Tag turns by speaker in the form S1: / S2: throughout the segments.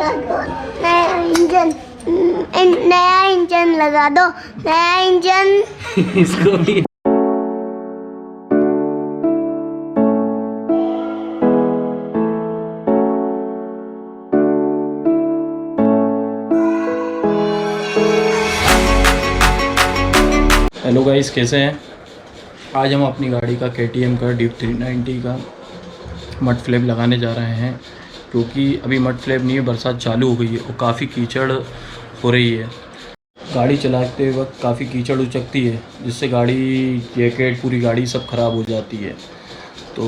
S1: नया इंजन लगा दो, नया इंजन।
S2: इसको भी हेलो गाइस, कैसे हैं? आज हम अपनी गाड़ी का KTM का डीप 390 का मड फ्लैप लगाने जा रहे हैं, क्योंकि अभी मड फ्लैप नहीं है, बरसात चालू हो गई है और काफ़ी कीचड़ हो रही है। गाड़ी चलाते वक्त काफ़ी कीचड़ उचकती है, जिससे गाड़ी जैकेट पूरी गाड़ी सब ख़राब हो जाती है। तो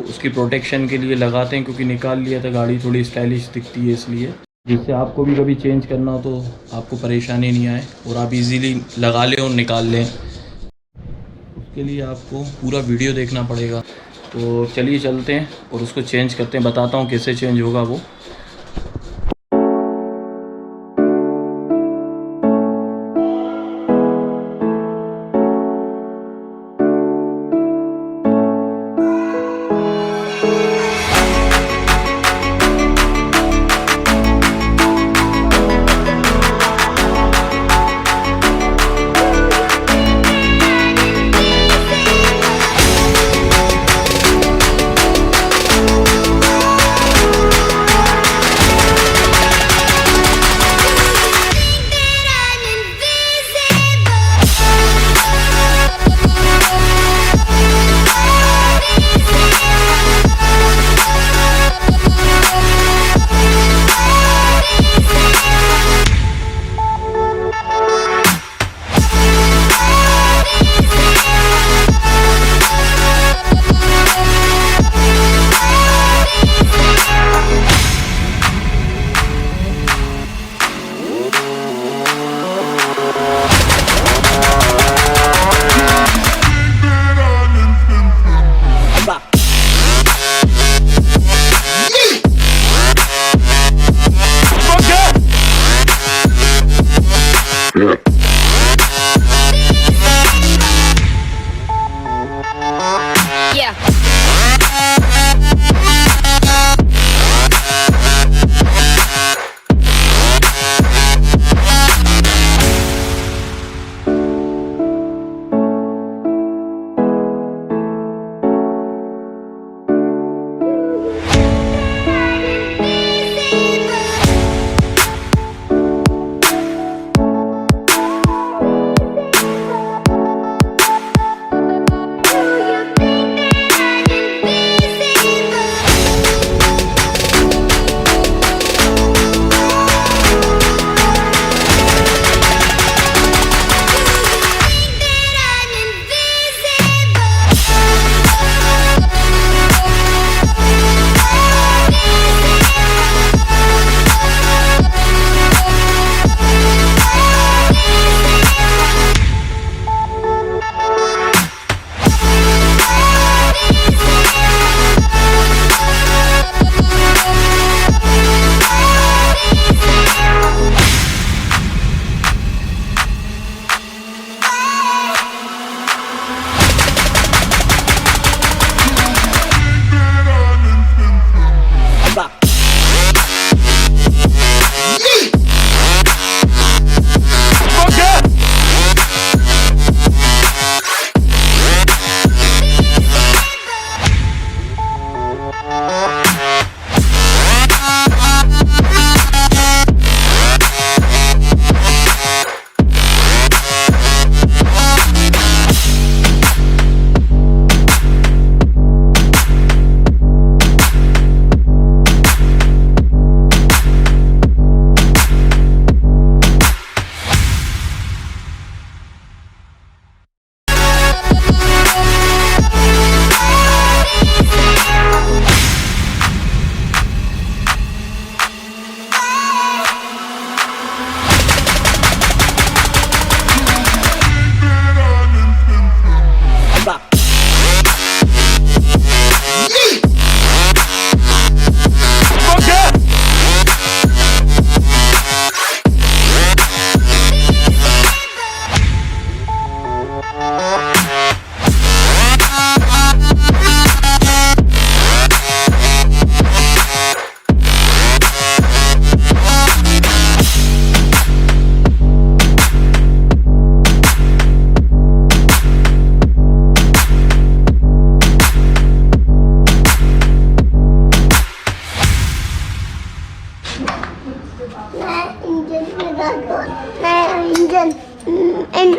S2: उसकी प्रोटेक्शन के लिए लगाते हैं, क्योंकि निकाल लिया था गाड़ी थोड़ी स्टाइलिश दिखती है, इसलिए जिससे आपको भी कभी चेंज करना हो तो आपको परेशानी नहीं आए और आप इजीली लगा लें और निकाल लें। उसके लिए आपको पूरा वीडियो देखना पड़ेगा। तो चलिए चलते हैं और उसको चेंज करते हैं, बताता हूँ कैसे चेंज होगा वो।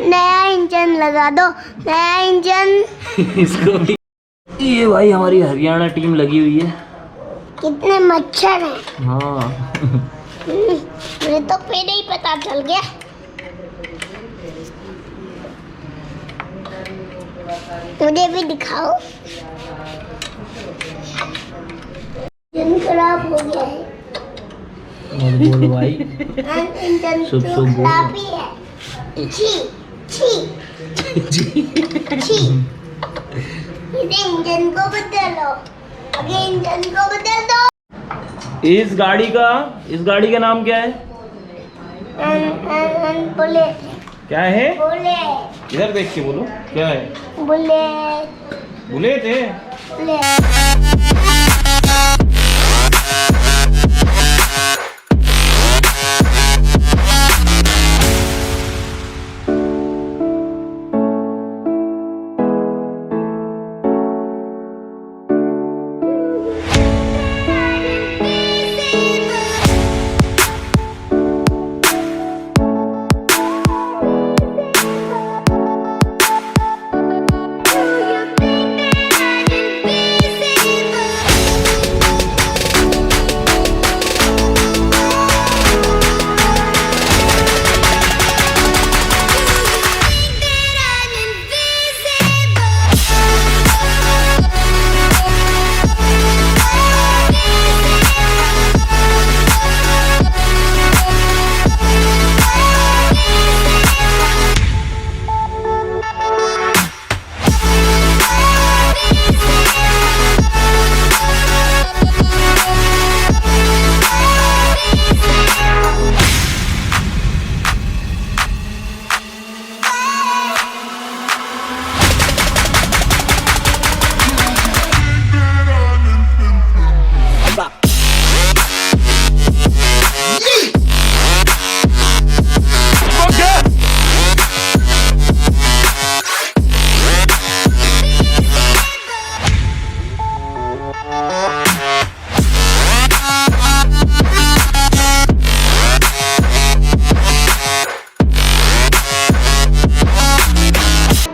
S1: नया इंजन लगा दो। नया इंजन।
S2: इसको भी। ये भाई हमारी हरियाणा टीम लगी हुई है।
S1: कितने मच्छर हैं।
S2: हाँ।
S1: मुझे तो पहले ही पता चल गया। मुझे भी दिखाओ। इंजन खराब हो गया है।
S2: बोलो भाई।
S1: इंजन
S2: शुभ
S1: तो
S2: शुभ
S1: खराब ही है। छी छी छी। इसे इंजन को बदलो। अगे इंजन को बदल दो।
S2: इस गाड़ी का नाम क्या है?
S1: बुलेट।
S2: क्या है?
S1: बुलेट।
S2: इधर देख के बोलो क्या है?
S1: बुलेट।
S2: बुलेट है।
S1: बुलेट।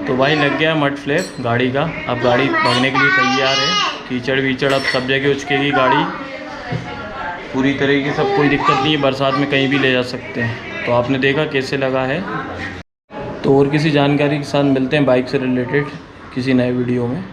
S2: तो भाई लग गया मड फ्लैप गाड़ी का। अब गाड़ी भगने के लिए तैयार है। कीचड़ वीचड़ अब सब जगह उचकेगी गाड़ी पूरी तरीके से। कोई दिक्कत नहीं है, बरसात में कहीं भी ले जा सकते हैं। तो आपने देखा कैसे लगा है। तो और किसी जानकारी के साथ मिलते हैं बाइक से रिलेटेड किसी नए वीडियो में।